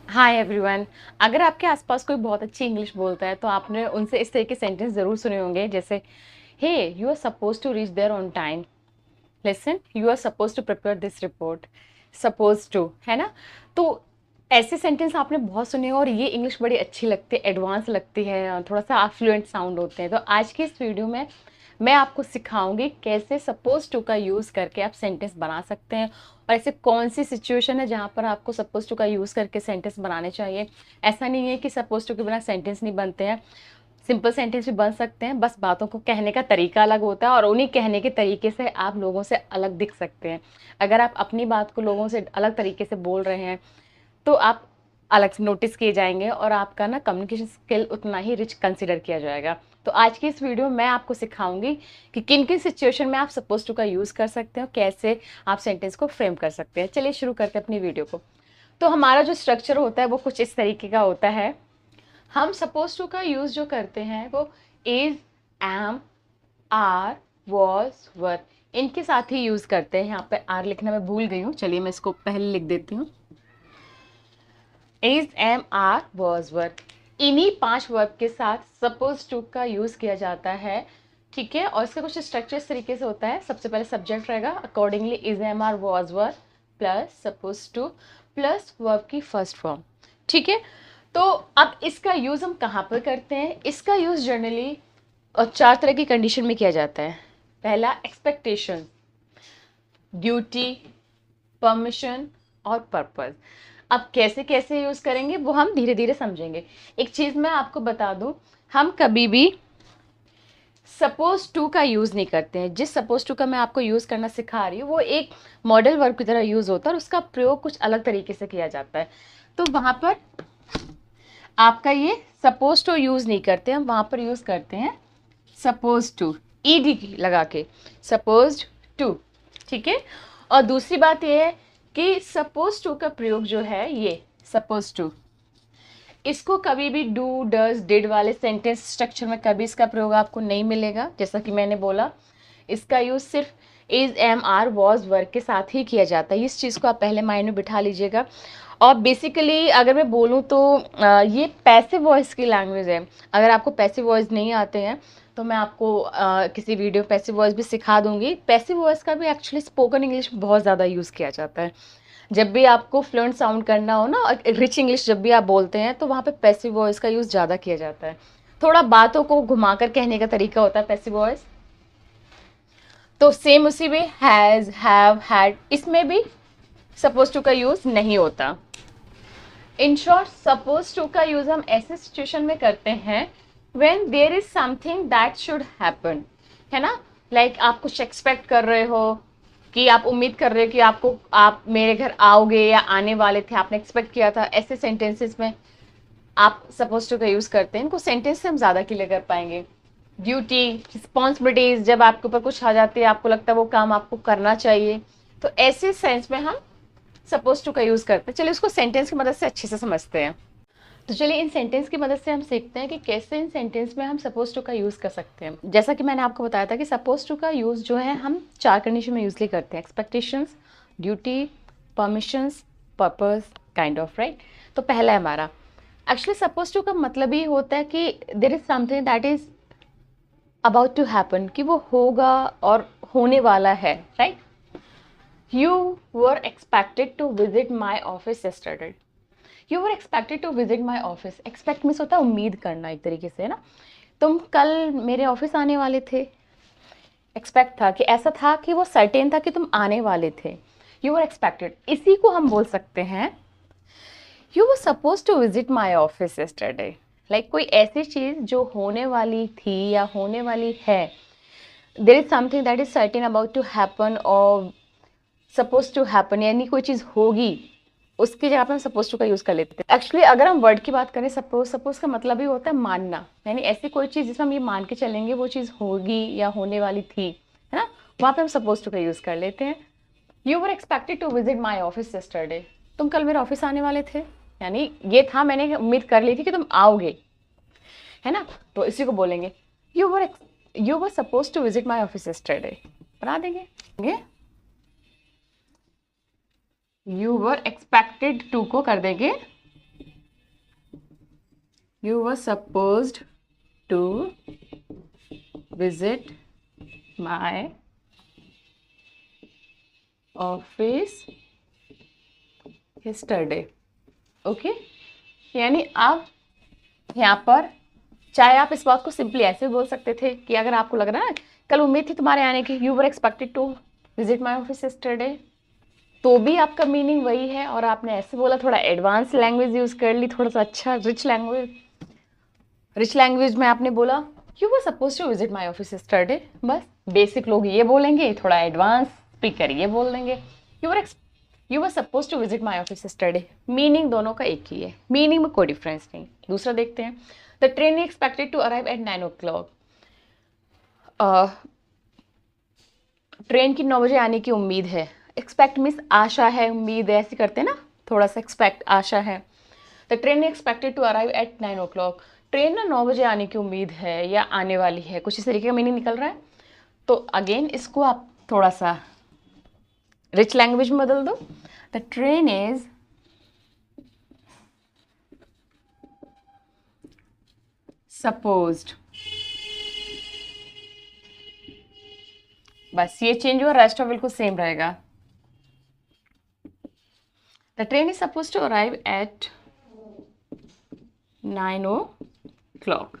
Hi everyone. अगर आपके आसपास कोई बहुत अच्छी इंग्लिश बोलता है तो आपने उनसे इस तरह के सेंटेंस ज़रूर सुने होंगे, जैसे hey you are suppose to reach there on time, listen you are suppose to prepare this report, suppose to, है ना। तो ऐसे सेंटेंस आपने बहुत सुने और ये इंग्लिश बड़ी अच्छी लगती है, एडवांस लगती है, थोड़ा सा फ्लुएंट साउंड होते हैं। तो आज की इस वीडियो में मैं आपको सिखाऊंगी कैसे सपोज टू का यूज़ करके आप सेंटेंस बना सकते हैं, और ऐसे कौन सी सिचुएशन है जहाँ पर आपको सपोज टू का यूज़ करके सेंटेंस बनाने चाहिए। ऐसा नहीं है कि सपोज टू के बिना सेंटेंस नहीं बनते हैं, सिंपल सेंटेंस भी बन सकते हैं, बस बातों को कहने का तरीका अलग होता है और उन्हीं कहने के तरीके से आप लोगों से अलग दिख सकते हैं। अगर आप अपनी बात को लोगों से अलग तरीके से बोल रहे हैं तो आप अलग से नोटिस किए जाएंगे और आपका ना कम्युनिकेशन स्किल उतना ही रिच कंसिडर किया जाएगा। तो आज की इस वीडियो में मैं आपको सिखाऊंगी कि किन किन सिचुएशन में आप सपोज टू का यूज़ कर सकते हो, कैसे आप सेंटेंस को फ्रेम कर सकते हैं। चलिए शुरू करते हैं अपनी वीडियो को। तो हमारा जो स्ट्रक्चर होता है वो कुछ इस तरीके का होता है। हम सपोज टू का यूज़ जो करते हैं वो इज, एम, आर, वॉज, वर, इनके साथ ही यूज़ करते हैं। यहाँ पे आर लिखना मैं भूल गई हूँ, चलिए मैं इसको पहले लिख देती हूँ। इज, एम, आर, वॉज, वर, इन्हीं 5 वर्ब के साथ सपोज टू का यूज किया जाता है। ठीक है, और इसका कुछ स्ट्रक्चर इस तरीके से होता है। सबसे पहले सब्जेक्ट रहेगा, accordingly is, am, are, was, were plus suppose to plus verb की फर्स्ट फॉर्म। ठीक है, तो अब इसका यूज हम कहाँ पर करते हैं? इसका यूज जनरली और 4 तरह की कंडीशन में किया जाता है। पहला एक्सपेक्टेशन, ड्यूटी, परमिशन और पर्पस। अब कैसे कैसे यूज करेंगे वो हम धीरे धीरे समझेंगे। एक चीज मैं आपको बता दूं, हम कभी भी सपोज टू का यूज नहीं करते हैं। जिस सपोज टू का मैं आपको यूज करना सिखा रही हूँ वो एक मॉडल वर्ब की तरह यूज होता है और उसका प्रयोग कुछ अलग तरीके से किया जाता है। तो वहां पर आपका ये सपोज टू यूज नहीं करते, हम वहां पर यूज करते हैं सपोज टू, ईडी लगा के, सपोज टू। ठीक है, और दूसरी बात यह है कि सपोज टू का प्रयोग जो है, ये सपोज टू, इसको कभी भी डू, डज, डिड वाले सेंटेंस स्ट्रक्चर में कभी इसका प्रयोग आपको नहीं मिलेगा। जैसा कि मैंने बोला, इसका यूज सिर्फ is, am, are, was, were के साथ ही किया जाता है। इस चीज़ को आप पहले माइंड में बिठा लीजिएगा। और बेसिकली अगर मैं बोलूँ तो ये पैसिव वॉइस की लैंग्वेज है। अगर आपको पैसिव वॉइस नहीं आते हैं तो मैं आपको किसी वीडियो पैसिव वॉइस भी सिखा दूंगी। पैसिव वॉइस का भी एक्चुअली स्पोकन इंग्लिश में बहुत ज़्यादा यूज़ किया जाता है। जब भी आपको फ्लुएंट साउंड करना हो ना, रिच इंग्लिश जब भी आप बोलते हैं तो वहाँ पे पैसिव वॉइस का यूज़ ज़्यादा किया जाता है। थोड़ा बातों को घुमाकर कहने का तरीका होता है पैसिव वॉइस। तो सेम उसी में हैज़, हैव, हैड, इसमें भी सपोज टू का यूज़ नहीं होता। इन शॉर्ट, सपोज टू का यूज़ हम ऐसे सिचुएशन में करते हैं when there is something that should happen, है ना। लाइक आप कुछ एक्सपेक्ट कर रहे हो, कि आप उम्मीद कर रहे हो कि आप मेरे घर आओगे या आने वाले थे, आपने एक्सपेक्ट किया था। ऐसे सेंटेंसेस में आप सपोज टू का यूज़ करते हैं। इनको सेंटेंस से हम ज़्यादा क्लियर कर पाएंगे। ड्यूटी, रिस्पॉन्सिबिलिटीज, जब आपके ऊपर कुछ आ जाती है, आपको लगता है वो काम आपको करना चाहिए, तो ऐसे सेंस में हम सपोज टू का यूज़ करते हैं। चलिए उसको सेंटेंस की मदद से अच्छे से समझते हैं। तो चलिए इन सेंटेंस की मदद से हम सीखते हैं कि कैसे इन सेंटेंस में हम सपोज टू का यूज़ कर सकते हैं। जैसा कि मैंने आपको बताया था कि सपोज टू का यूज़ जो है हम 4 कंडीशन में यूजली करते हैं: expectations, duty, permissions, purpose, kind of, right. तो पहला है हमारा, एक्चुअली सपोज टू का मतलब ही होता है कि there is something that is about to happen, कि वो होगा और होने वाला है, right. You were expected to visit my office yesterday. You were expected to visit my office. Expect means होता है उम्मीद करना एक तरीके से, है ना। तुम कल मेरे ऑफिस आने वाले थे। एक्सपेक्ट था कि ऐसा था कि वो सर्टेन था कि तुम आने वाले थे। यू वर एक्सपेक्टेड, इसी को हम बोल सकते हैं you were suppose to visit my office yesterday. Like कोई ऐसी चीज़ जो होने वाली थी या होने वाली है, there is something that is certain about to happen और सपोज टू हैपन, यानी कोई चीज़ होगी, उसकी जगह पे हम सपोज टू का यूज़ कर लेते हैं। एक्चुअली अगर हम वर्ड की बात करें, सपोज का मतलब ही होता है मानना, यानी ऐसी कोई चीज़ जिसमें हम ये मान के चलेंगे वो चीज़ होगी या होने वाली थी, है ना, वहाँ पे हम सपोज टू का यूज़ कर लेते हैं। You were expected to visit my office yesterday. तुम कल मेरे ऑफिस आने वाले थे, यानी ये था, मैंने उम्मीद कर ली थी कि तुम आओगे, है ना। तो इसी को बोलेंगे you were suppose to visit my office yesterday. बना देंगे। यू वर एक्सपेक्टेड टू को कर देंगे you were supposed to visit my office yesterday. Okay, यानी आप यहाँ पर चाहे आप इस बात को सिंपली ऐसे बोल सकते थे कि अगर आपको लग रहा है कल उम्मीद थी तुम्हारे आने की, you were expected to visit my office yesterday, तो भी आपका मीनिंग वही है। और आपने ऐसे बोला, थोड़ा एडवांस लैंग्वेज यूज कर ली, थोड़ा सा अच्छा रिच लैंग्वेज में आपने बोला you were suppose to visit my office yesterday. बस बेसिक लोग ये बोलेंगे, थोड़ा एडवांस स्पीकर ये बोल देंगे you were suppose to visit my office yesterday. Meaning दोनों का एक ही है, मीनिंग में कोई डिफरेंस नहीं। दूसरा देखते हैं, the train expected to arrive at 9 o'clock। Train की 9 बजे आने की उम्मीद है। एक्सपेक्ट मीन्स आशा है, उम्मीद है, ऐसे करते हैं ना, थोड़ा सा एक्सपेक्ट आशा है। The train expected to arrive at 9 o'clock। Train ना 9 बजे आने की उम्मीद है या आने वाली है, कुछ इस तरीके का मीनिंग निकल रहा है। तो अगेन इसको आप थोड़ा सा रिच लैंग्वेज में बदल दो। द ट्रेन इज सपोज्ड, बस ये चेंज हुआ, रेस्ट ऑफ बिल्कुल सेम रहेगा। The train is suppose to arrive at 9 o'clock।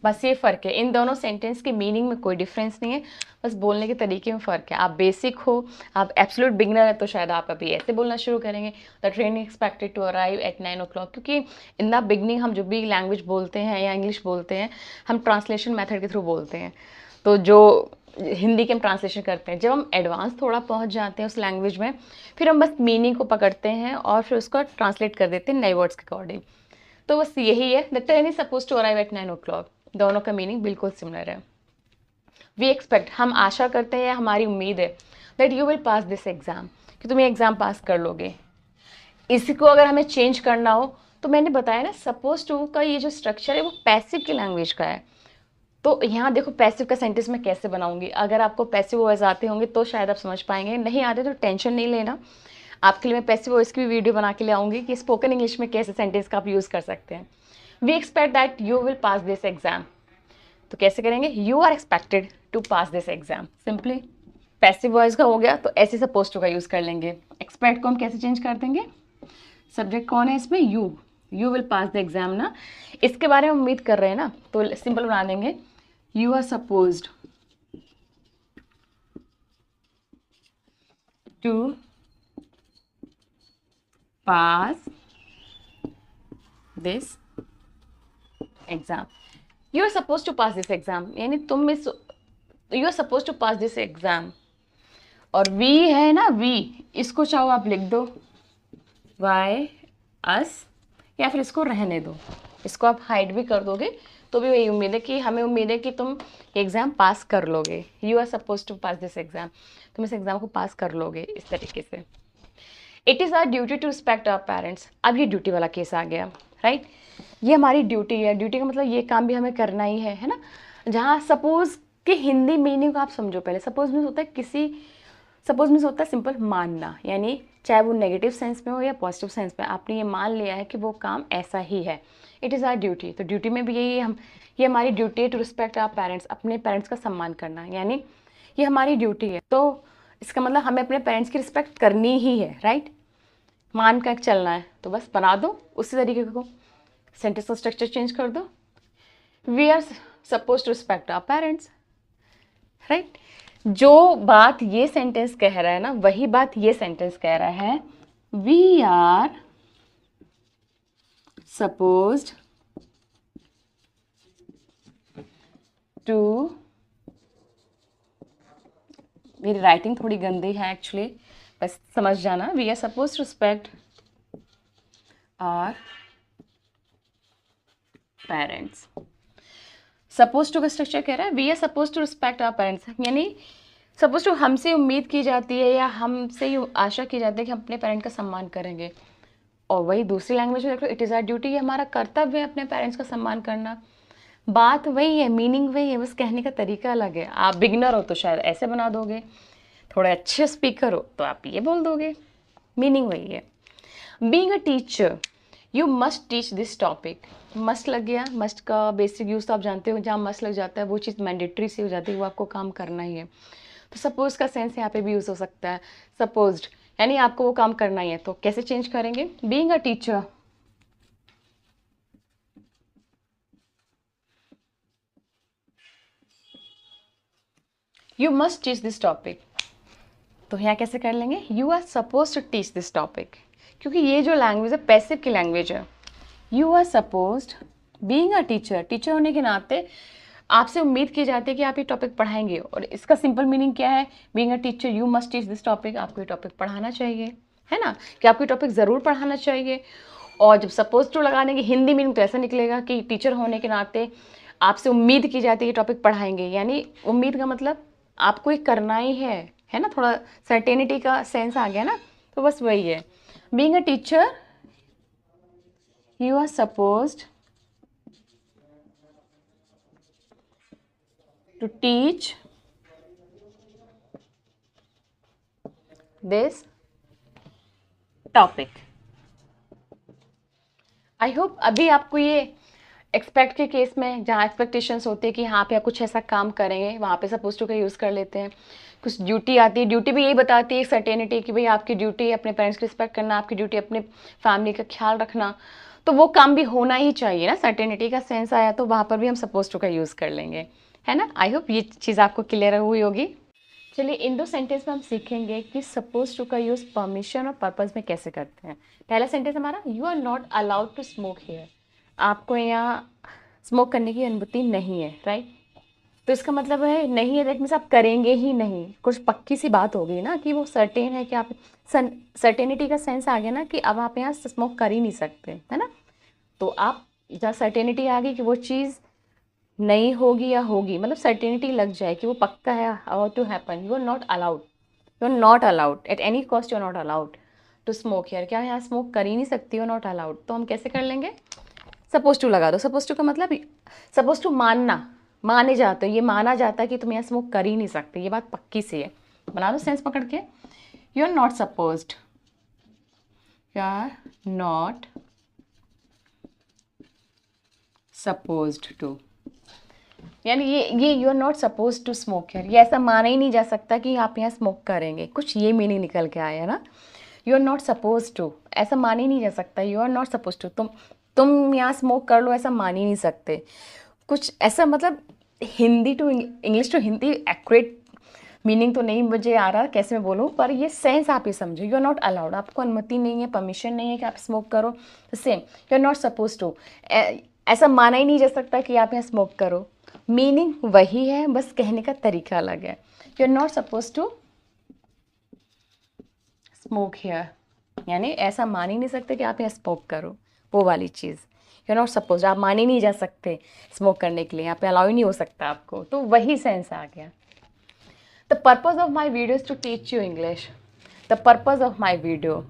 बस ये फ़र्क है, इन दोनों सेंटेंस के मीनिंग में कोई डिफरेंस नहीं है, बस बोलने के तरीके में फ़र्क है। आप बेसिक हो, आप एब्सोल्यूट बिगनर है, तो शायद आप अभी ऐसे बोलना शुरू करेंगे, the train expected to arrive at 9 o'clock। क्योंकि इन द बिगनिंग हम जो भी लैंग्वेज बोलते हैं या इंग्लिश बोलते हैं, हम ट्रांसलेशन मेथड के थ्रू बोलते हैं। तो जो हिंदी के हम ट्रांसलेशन करते हैं, जब हम एडवांस थोड़ा पहुंच जाते हैं उस लैंग्वेज में, फिर हम बस मीनिंग को पकड़ते हैं और फिर उसको ट्रांसलेट कर देते हैं नए वर्ड्स के अकॉर्डिंग। तो बस यही है, the train is suppose to arrive at 9 o'clock। दोनों का मीनिंग बिल्कुल सिमिलर है। वी एक्सपेक्ट, हम आशा करते हैं, हमारी उम्मीद है, that you will pass this exam, कि तुम ये एग्जाम पास कर लोगे। इसी को अगर हमें चेंज करना हो तो मैंने बताया ना, सपोज टू का ये जो स्ट्रक्चर है वो पैसिव की लैंग्वेज का है। तो यहाँ देखो पैसिव का सेंटेंस मैं कैसे बनाऊंगी। अगर आपको पैसिव वॉइस आते होंगे तो शायद आप समझ पाएंगे, नहीं आते तो टेंशन नहीं लेना, आपके लिए मैं पैसिव वॉइस की भी वीडियो बना के ले आऊँगी कि स्पोकन इंग्लिश में कैसे सेंटेंस का आप यूज़ कर सकते हैं। We expect that you will pass this exam, तो कैसे करेंगे, you are expected to pass this exam. Simply passive voice का हो गया, तो ऐसे सपोज टू का यूज़ कर लेंगे। एक्सपेक्ट को हम कैसे चेंज कर देंगे, सब्जेक्ट कौन है इसमें, you will pass the exam ना, इसके बारे में उम्मीद कर रहे हैं ना, तो सिंपल बना देंगे, you are supposed to pass this exam. You are suppose to pass this exam, यानी तुम इस, you are suppose to pass this exam. और वी है ना, वी, इसको चाहो आप लिख दो वाई अस, या फिर इसको रहने दो, इसको आप हाइड भी कर दोगे तो भी वही उम्मीद है कि हमें उम्मीद है कि तुम एग्ज़ाम पास कर लोगे। You are suppose to pass this exam, तुम इस एग्ज़ाम को पास कर लोगे, इस तरीके से। It is our duty to respect our parents. अब ये ड्यूटी वाला केस आ गया, राइट। ये हमारी ड्यूटी है, ड्यूटी का मतलब ये काम भी हमें करना ही है ना। जहाँ सपोज के हिंदी मीनिंग को आप समझो पहले। सपोज मीन्स होता है किसी, सपोज मीन्स होता है सिंपल मानना, यानी चाहे वो नेगेटिव सेंस में हो या पॉजिटिव सेंस में, आपने ये मान लिया है कि वो काम ऐसा ही है। इट इज़ आवर ड्यूटी, तो ड्यूटी में भी यही हम, ये हमारी ड्यूटी है टू रिस्पेक्ट आवर पेरेंट्स, अपने पेरेंट्स का सम्मान करना, यानी ये हमारी ड्यूटी है। तो इसका मतलब हमें अपने पेरेंट्स की रिस्पेक्ट करनी ही है, राइट। मान कर चलना है, तो बस बना दो उसी तरीके को, सेंटेंस का स्ट्रक्चर चेंज कर दो, we are suppose to respect our parents, right. जो बात ये सेंटेंस कह रहा है ना, वही बात ये सेंटेंस कह रहा है, वी आर सपोज्ड टू, मेरी राइटिंग थोड़ी गंदी है एक्चुअली, बस समझ जाना, we are suppose to respect our parents. Suppose to का स्ट्रक्चर कह रहा है, we are suppose to respect our parents, यानी सपोज टू हमसे उम्मीद की जाती है या हमसे आशा की जाती है कि हम अपने पेरेंट्स का सम्मान करेंगे। और वही दूसरी लैंग्वेज में देख लो, इट इज़ आवर ड्यूटी, ये हमारा कर्तव्य है अपने पेरेंट्स का सम्मान करना। बात वही है, मीनिंग वही है, बस कहने का तरीका अलग है। आप बिगनर हो तो शायद ऐसे बना दोगे, थोड़े अच्छे स्पीकर हो तो आप ये बोल दोगे, मीनिंग वही है। Being a teacher, you must teach this topic. Must लग गया, मस्ट का बेसिक यूज़ तो आप जानते हो, जहाँ मस्ट लग जाता है वो चीज़ मैंडेटरी सी हो जाती है, वो आपको काम करना ही है। तो सपोज का सेंस यहाँ पे भी यूज़ हो सकता है, सपोज्ड, यानी आपको वो काम करना ही है। तो कैसे चेंज करेंगे? Being a teacher, you must teach this topic. तो यहाँ कैसे कर लेंगे? You are suppose to teach this topic, क्योंकि ये जो लैंग्वेज है पैसिव की लैंग्वेज है। You are supposed, being a teacher, teacher होने के नाते आपसे उम्मीद की जाती है कि आप ये टॉपिक पढ़ाएंगे। और इसका सिंपल मीनिंग क्या है? Being a teacher you must teach this topic, आपको ये टॉपिक पढ़ाना चाहिए, है ना, कि आपको ये टॉपिक ज़रूर पढ़ाना चाहिए। और जब सपोज टू लगाने की हिंदी मीनिंग तो ऐसा निकलेगा कि टीचर होने के नाते आपसे उम्मीद की जाती है कि टॉपिक पढ़ाएंगे, यानी उम्मीद का मतलब आपको ये करना ही है ना, थोड़ा सर्टेनिटी का सेंस आ गया ना। तो बस वही है, being a teacher you are supposed to teach this topic। I hope अभी आपको ये एक्सपेक्ट के केस में, जहाँ एक्सपेक्टेशंस होते हैं कि यहाँ पे आप कुछ ऐसा काम करेंगे, वहाँ पे सपोज टू का यूज़ कर लेते हैं। कुछ ड्यूटी आती है, ड्यूटी भी यही बताती है सर्टेनिटी कि भाई आपकी ड्यूटी अपने पेरेंट्स की रिस्पेक्ट करना, आपकी ड्यूटी अपने फैमिली का ख्याल रखना, तो वो काम भी होना ही चाहिए ना। सर्टेनिटी का सेंस आया तो वहाँ पर भी हम सपोज टू का यूज़ कर लेंगे, है ना। आई होप ये चीज़ आपको क्लियर हुई होगी। चलिए इन दो सेंटेंस में हम सीखेंगे कि सपोज टू का यूज़ परमिशन और पर्पस में कैसे करते हैं। पहला सेंटेंस हमारा, you are not allowed to smoke here, आपको यहाँ स्मोक करने की अनुमति नहीं है, राइट। तो इसका मतलब है नहीं है, दैट मीन्स आप करेंगे ही नहीं। कुछ पक्की सी बात हो गई ना कि वो सर्टेन है कि आप, सर्टेनिटी का सेंस आ गया ना कि अब आप यहाँ स्मोक कर ही नहीं सकते, है ना। तो आप जहाँ सर्टेनिटी आ गई कि वो चीज़ नहीं होगी या होगी, मतलब सर्टेनिटी लग जाए कि वो पक्का है about to happen, you are not allowed, you are not allowed at any cost, you are not allowed to smoke here, क्या यहाँ स्मोक कर ही नहीं सकती, यू आर नॉट अलाउड। तो हम कैसे कर लेंगे? सपोज टू लगा दो। सपोज टू का मतलब, सपोज टू मानना, माने जाते हो, ये माना जाता है कि तुम यहाँ स्मोक कर ही नहीं सकते, ये बात पक्की सी है। बना दो सेंस पकड़ के, you are not supposed, you are not supposed to, यानी ये you are not suppose to smoke here, ये ऐसा माना ही नहीं जा सकता कि आप यहाँ स्मोक करेंगे, कुछ ये मीनिंग निकल के आया ना। You are not suppose to, ऐसा मान ही नहीं जा सकता, you are not suppose to, तुम यहाँ स्मोक कर लो, ऐसा मान ही नहीं सकते। कुछ ऐसा मतलब Hindi to English to Hindi accurate meaning तो नहीं मुझे आ रहा कैसे मैं बोलूँ, पर ये सेंस आप ये समझो। यू आर नॉट अलाउड, आपको अनुमति नहीं है, परमिशन नहीं है कि आप स्मोक करो। Same, you are not suppose to, ऐसा माना ही नहीं जा सकता कि आप यहाँ स्मोक करो। मीनिंग वही है, बस कहने का तरीका अलग है। You are not suppose to smoke here, यानी ऐसा मान ही नहीं सकते कि आप यहाँ स्मोक करो, वो वाली चीज़। यू आर नॉट सपोज, आप मान ही नहीं जा सकते स्मोक करने के लिए, यहाँ पे अलाउ ही नहीं हो सकता आपको, तो वही सेंस आ गया। The purpose of my video is to teach you English. The purpose of my video,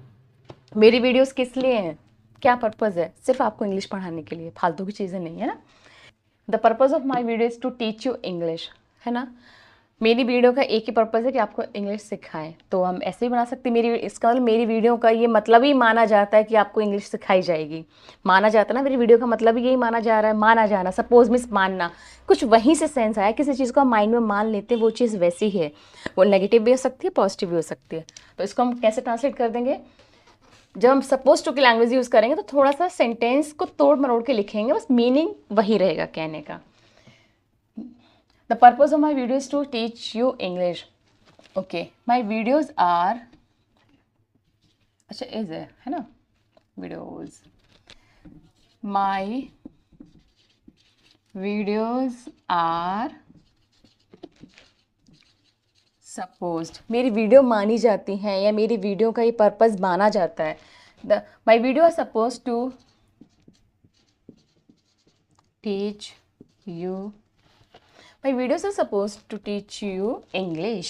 मेरी वीडियोज़ किस लिए हैं, क्या पर्पज़ है? सिर्फ आपको इंग्लिश पढ़ाने के लिए, फालतू की चीज़ें नहीं है ना। The purpose of my video is to teach you English, है ना। मेरी वीडियो का एक ही पर्पज़ है कि आपको इंग्लिश सिखाएं। तो हम ऐसे ही बना सकते हैं, मेरी, इसका मतलब मेरी वीडियो का ये मतलब ही माना जाता है कि आपको इंग्लिश सिखाई जाएगी। माना जाता है ना, मेरी वीडियो का मतलब ही यही माना जा रहा है, माना जाना, सपोज मिस मानना, कुछ वहीं से सेंस आया। किसी चीज़ को हम माइंड में मान लेते हैं, वो चीज़ वैसी है, वो नेगेटिव भी हो सकती है, पॉजिटिव भी हो सकती है। तो इसको हम कैसे ट्रांसलेट कर देंगे? जब हम सपोज टू की लैंग्वेज यूज़ करेंगे तो थोड़ा सा सेंटेंस को तोड़ मरोड़ के लिखेंगे, बस मीनिंग वही रहेगा कहने का। The purpose of my video is to teach you English. Okay, my videos are, अच्छा is है ना, videos, my videos are supposed, मेरी वीडियो मानी जाती हैं या मेरी वीडियो का ये पर्पस माना जाता है। My video are supposed to teach you, My videos are supposed to teach you English,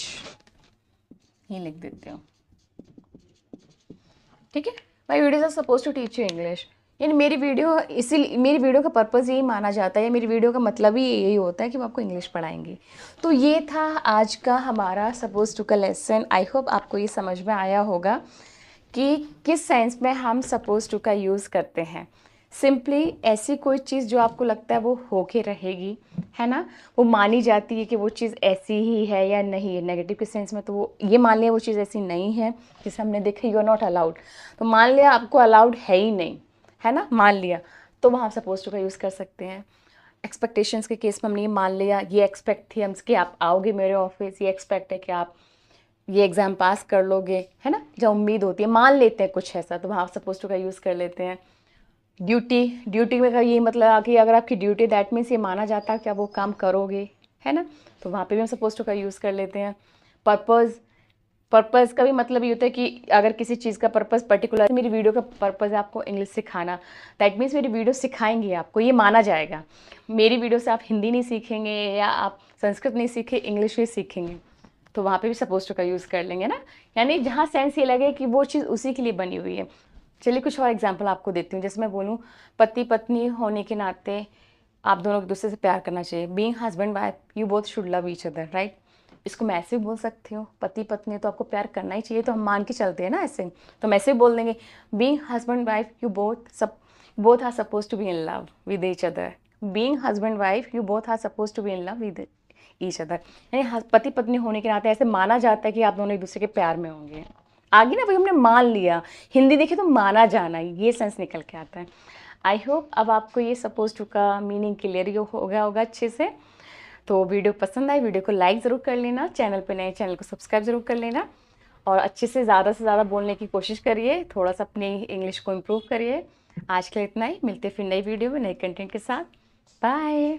ये लिख देते हो, ठीक है। My videos are supposed to teach you English, यानी मेरी वीडियो, इसीलिए मेरी वीडियो का पर्पज़ यही माना जाता है, या मेरी वीडियो का मतलब ही यही होता है कि वो आपको इंग्लिश पढ़ाएंगे। तो ये था आज का हमारा सपोज टू का लेसन। आई होप आपको ये समझ में आया होगा कि किस सेंस में हम सपोज टू का यूज़ करते हैं। सिंपली ऐसी कोई चीज़ जो आपको लगता है वो होके रहेगी, है ना, वो मानी जाती है कि वो चीज़ ऐसी ही है या नहीं है। नेगेटिव के सेंस में तो वो ये मान लिया वो चीज़ ऐसी नहीं है, जैसे हमने देखा यू आर नॉट अलाउड, तो मान लिया आपको अलाउड है ही नहीं, है ना, मान लिया, तो वहाँ सपोज टू का यूज़ कर सकते हैं। एक्सपेक्टेशंस के केस में हमने ये मान लिया, ये एक्सपेक्ट थी हमसे कि आप आओगे मेरे ऑफिस, ये एक्सपेक्ट है कि आप ये एग्ज़ाम पास कर लोगे, है ना, जब उम्मीद होती है, मान लेते हैं कुछ ऐसा, तो वहाँ सपोज टू का यूज़ कर लेते हैं। ड्यूटी में का ये मतलब कि अगर आपकी ड्यूटी, दैट मीन्स ये माना जाता है कि आप वो काम करोगे, है ना, तो वहाँ पे भी हम सपोज टू का यूज़ कर लेते हैं। पर्पज़ का भी मतलब ये होता है कि अगर किसी चीज़ का पर्पज़ पर्टिकुलर, मेरी वीडियो का पर्पज़ है आपको इंग्लिश सिखाना, दैट मीन्स मेरी वीडियो सिखाएंगे आपको, ये माना जाएगा। मेरी वीडियो से आप हिंदी नहीं सीखेंगे या आप संस्कृत नहीं सीखे, इंग्लिश ही सीखेंगे, तो वहाँ पे भी सपोज टू का यूज़ कर लेंगे ना, यानी जहाँ सेंस ये लगे कि वो चीज़ उसी के लिए बनी हुई है। चलिए कुछ और एग्जांपल आपको देती हूँ। जैसे मैं बोलूँ, पति पत्नी होने के नाते आप दोनों एक दूसरे से प्यार करना चाहिए। Being husband wife you both should love each other, right. इसको मैं ऐसे भी बोल सकती हूँ, पति पत्नी तो आपको प्यार करना ही चाहिए, तो हम मान के चलते हैं ना ऐसे, तो हम ऐसे भी बोल देंगे, being husband wife you both are suppose to be in love with each other. Being husband wife you both are suppose to be in love with each other, यानी पति पत्नी होने के नाते ऐसे माना जाता है कि आप दोनों एक दूसरे के प्यार में होंगे। आगे ना भाई हमने मान लिया, हिंदी देखे तो माना जाना, ये सेंस निकल के आता है। आई होप अब आपको ये सपोज टू का मीनिंग क्लियर हो गया होगा अच्छे से। तो वीडियो पसंद आए, वीडियो को लाइक ज़रूर कर लेना, चैनल पे नए चैनल को सब्सक्राइब ज़रूर कर लेना, और अच्छे से ज़्यादा बोलने की कोशिश करिए, थोड़ा सा अपनी इंग्लिश को इम्प्रूव करिए। आज के लिए इतना ही, मिलते फिर नई वीडियो में नए कंटेंट के साथ। बाय।